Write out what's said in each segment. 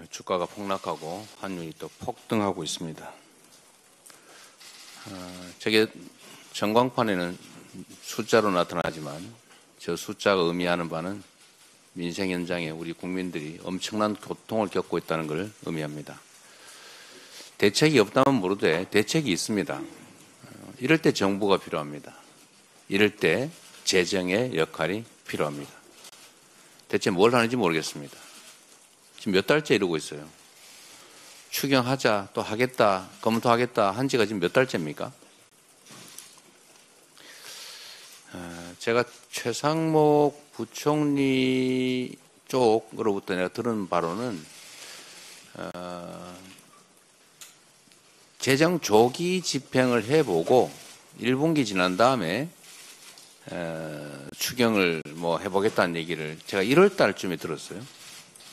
주가가 폭락하고 환율이 또 폭등하고 있습니다. 저게 전광판에는 숫자로 나타나지만 저 숫자가 의미하는 바는 민생 현장에 우리 국민들이 엄청난 고통을 겪고 있다는 걸 의미합니다. 대책이 없다면 모르되 대책이 있습니다. 이럴 때 정부가 필요합니다. 이럴 때 재정의 역할이 필요합니다. 대체 뭘 하는지 모르겠습니다. 지금 몇 달째 이러고 있어요. 추경하자, 또 하겠다, 검토하겠다 한 지가 지금 몇 달째입니까? 제가 최상목 부총리 쪽으로부터 내가 들은 바로는 재정 조기 집행을 해보고 1분기 지난 다음에 추경을 뭐 해보겠다는 얘기를 제가 1월 달쯤에 들었어요.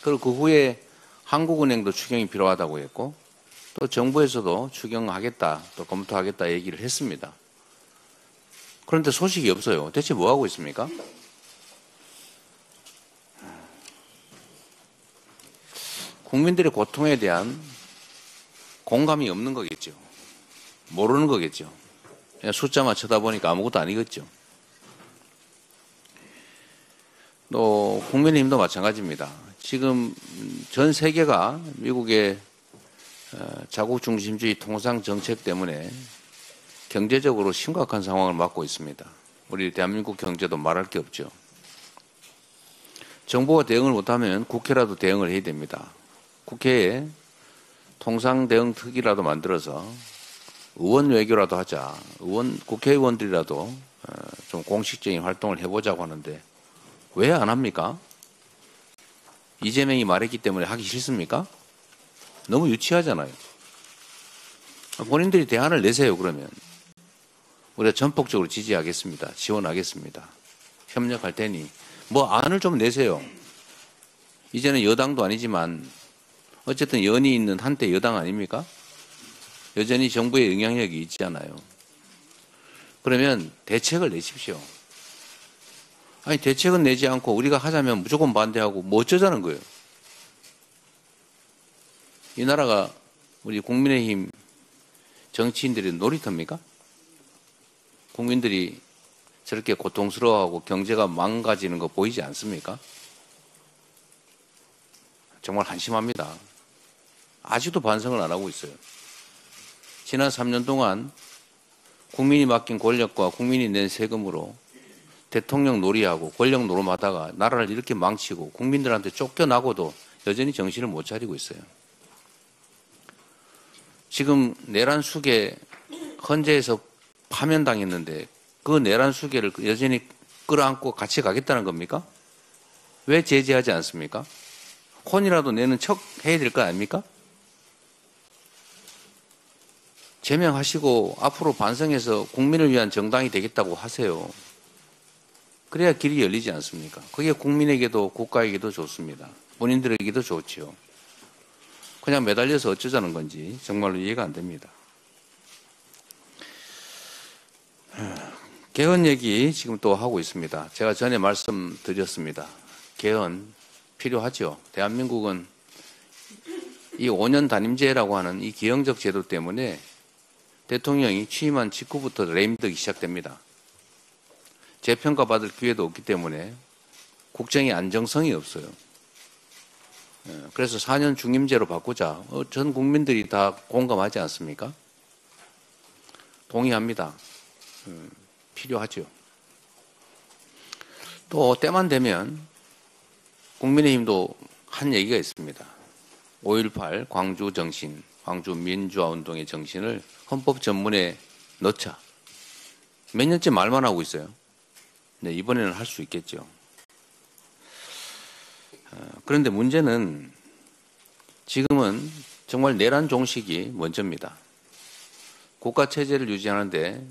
그리고 그 후에 한국은행도 추경이 필요하다고 했고 또 정부에서도 추경하겠다, 또 검토하겠다 얘기를 했습니다. 그런데 소식이 없어요. 대체 뭐 하고 있습니까? 국민들의 고통에 대한 공감이 없는 거겠죠. 모르는 거겠죠. 그냥 숫자만 쳐다보니까 아무것도 아니겠죠. 또 국민의힘도 마찬가지입니다. 지금 전 세계가 미국의 자국 중심주의 통상 정책 때문에 경제적으로 심각한 상황을 맞고 있습니다. 우리 대한민국 경제도 말할 게 없죠. 정부가 대응을 못하면 국회라도 대응을 해야 됩니다. 국회에 통상 대응 특위라도 만들어서 의원 외교라도 하자. 국회의원들이라도 좀 공식적인 활동을 해보자고 하는데 왜 안 합니까? 이재명이 말했기 때문에 하기 싫습니까? 너무 유치하잖아요. 본인들이 대안을 내세요. 그러면 우리가 전폭적으로 지지하겠습니다. 지원하겠습니다. 협력할 테니 뭐 안을 좀 내세요. 이제는 여당도 아니지만 어쨌든 연이 있는 한때 여당 아닙니까? 여전히 정부의 영향력이 있잖아요. 그러면 대책을 내십시오. 아니 대책은 내지 않고 우리가 하자면 무조건 반대하고 뭐 어쩌자는 거예요. 이 나라가 우리 국민의힘 정치인들의 놀이터입니까? 국민들이 저렇게 고통스러워하고 경제가 망가지는 거 보이지 않습니까? 정말 한심합니다. 아직도 반성을 안 하고 있어요. 지난 3년 동안 국민이 맡긴 권력과 국민이 낸 세금으로 대통령 놀이하고 권력 노름하다가 나라를 이렇게 망치고 국민들한테 쫓겨나고도 여전히 정신을 못 차리고 있어요. 지금 내란 수계 헌재에서 파면당했는데 그 내란 수계를 여전히 끌어안고 같이 가겠다는 겁니까? 왜 제재하지 않습니까? 혼이라도 내는 척 해야 될 거 아닙니까? 제명하시고 앞으로 반성해서 국민을 위한 정당이 되겠다고 하세요. 그래야 길이 열리지 않습니까? 그게 국민에게도 국가에게도 좋습니다. 본인들에게도 좋죠. 그냥 매달려서 어쩌자는 건지 정말로 이해가 안 됩니다. 개헌 얘기 지금 또 하고 있습니다. 제가 전에 말씀드렸습니다. 개헌 필요하죠. 대한민국은 이 5년 단임제라고 하는 이 기형적 제도 때문에 대통령이 취임한 직후부터 레임덕이 시작됩니다. 재평가 받을 기회도 없기 때문에 국정의 안정성이 없어요. 그래서 4년 중임제로 바꾸자. 전 국민들이 다 공감하지 않습니까? 동의합니다. 필요하죠. 또 때만 되면 국민의힘도 한 얘기가 있습니다. 5.18 광주 정신, 광주 민주화 운동의 정신을 헌법 전문에 넣자. 몇 년째 말만 하고 있어요. 네, 이번에는 할 수 있겠죠. 그런데 문제는 지금은 정말 내란 종식이 먼저입니다. 국가 체제를 유지하는데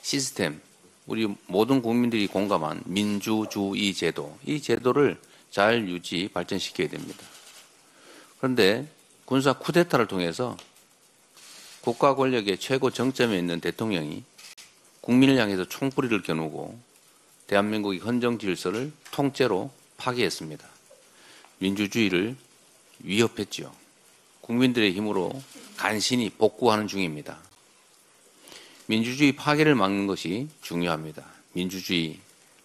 시스템, 우리 모든 국민들이 공감한 민주주의 제도, 이 제도를 잘 유지, 발전시켜야 됩니다. 그런데 군사 쿠데타를 통해서 국가 권력의 최고 정점에 있는 대통령이 국민을 향해서 총뿌리를 겨누고 대한민국의 헌정 질서를 통째로 파괴했습니다. 민주주의를 위협했지요. 국민들의 힘으로 간신히 복구하는 중입니다. 민주주의 파괴를 막는 것이 중요합니다. 민주주의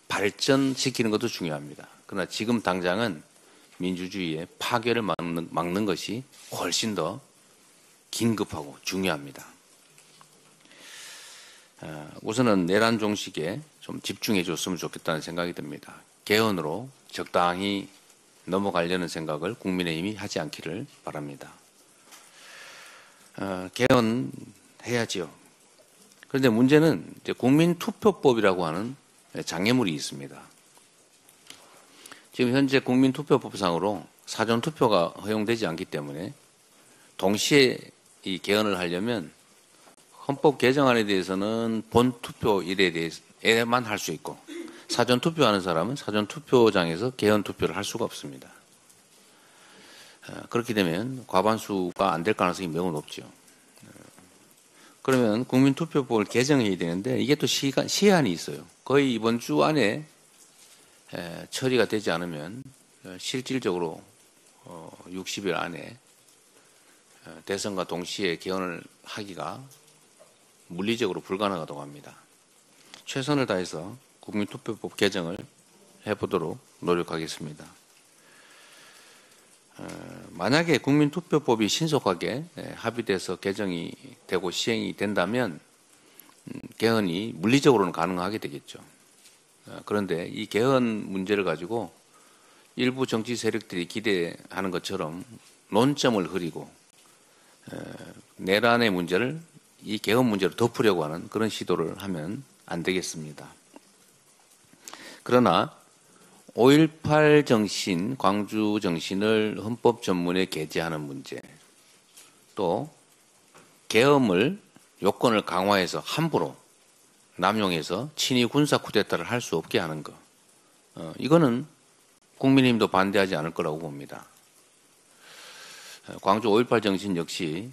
발전시키는 것도 중요합니다. 그러나 지금 당장은 민주주의의 파괴를 막는 것이 훨씬 더 긴급하고 중요합니다. 우선은 내란 종식에 좀 집중해 줬으면 좋겠다는 생각이 듭니다. 개헌으로 적당히 넘어가려는 생각을 국민의힘이 하지 않기를 바랍니다. 개헌해야지요. 그런데 문제는 이제 국민투표법이라고 하는 장애물이 있습니다. 지금 현재 국민투표법상으로 사전투표가 허용되지 않기 때문에 동시에 이 개헌을 하려면 헌법 개정안에 대해서는 본투표일에만 할 수 있고 사전투표하는 사람은 사전투표장에서 개헌투표를 할 수가 없습니다. 그렇게 되면 과반수가 안 될 가능성이 매우 높죠. 그러면 국민투표법을 개정해야 되는데 이게 또 시한이 있어요. 거의 이번 주 안에 처리가 되지 않으면 실질적으로 60일 안에 대선과 동시에 개헌을 하기가 물리적으로 불가능하다고 합니다. 최선을 다해서 국민투표법 개정을 해보도록 노력하겠습니다. 만약에 국민투표법이 신속하게 합의돼서 개정이 되고 시행이 된다면 개헌이 물리적으로는 가능하게 되겠죠. 그런데 이 개헌 문제를 가지고 일부 정치 세력들이 기대하는 것처럼 논점을 흐리고 내란의 문제를 이 개헌 문제로 덮으려고 하는 그런 시도를 하면 안 되겠습니다. 그러나 5.18 정신, 광주 정신을 헌법 전문에 게재하는 문제, 또 계엄을 요건을 강화해서 함부로 남용해서 친위 군사 쿠데타를 할 수 없게 하는 것, 이거는 국민의힘도 반대하지 않을 거라고 봅니다. 광주 5.18 정신 역시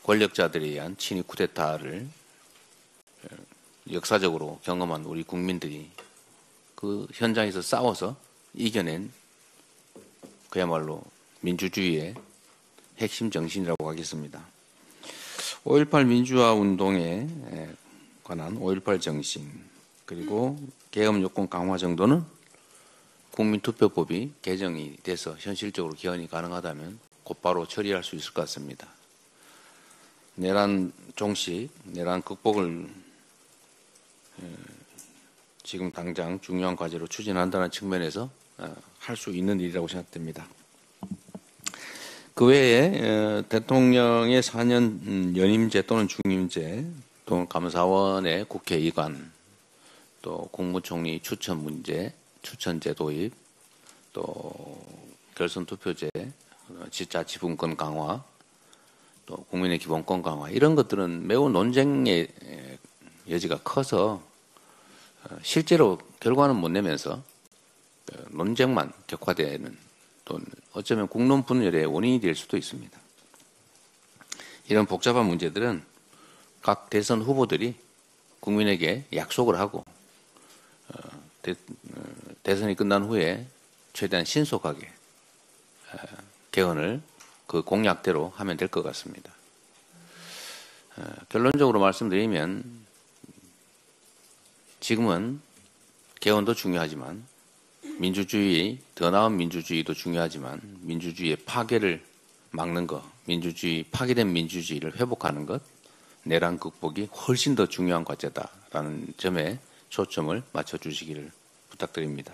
권력자들에 의한 친위 쿠데타를 역사적으로 경험한 우리 국민들이 그 현장에서 싸워서 이겨낸 그야말로 민주주의의 핵심 정신이라고 하겠습니다. 5.18 민주화 운동에 관한 5.18 정신, 그리고 계엄 요건 강화 정도는 국민투표법이 개정이 돼서 현실적으로 개헌이 가능하다면 곧바로 처리할 수 있을 것 같습니다. 내란 종식, 내란 극복을 지금 당장 중요한 과제로 추진한다는 측면에서 할 수 있는 일이라고 생각됩니다. 그 외에 대통령의 4년 연임제 또는 중임제, 또 감사원의 국회의관, 또 국무총리 추천 문제, 추천제 도입, 또 결선투표제, 지자치분권 강화, 또 국민의 기본권 강화, 이런 것들은 매우 논쟁의 여지가 커서 실제로 결과는 못 내면서 논쟁만 격화되는, 또 어쩌면 국론 분열의 원인이 될 수도 있습니다. 이런 복잡한 문제들은 각 대선 후보들이 국민에게 약속을 하고 대선이 끝난 후에 최대한 신속하게 개헌을 그 공약대로 하면 될 것 같습니다. 결론적으로 말씀드리면 지금은 개헌도 중요하지만 민주주의, 더 나은 민주주의도 중요하지만 민주주의의 파괴를 막는 것, 파괴된 민주주의를 회복하는 것, 내란 극복이 훨씬 더 중요한 과제다라는 점에 초점을 맞춰주시기를 부탁드립니다.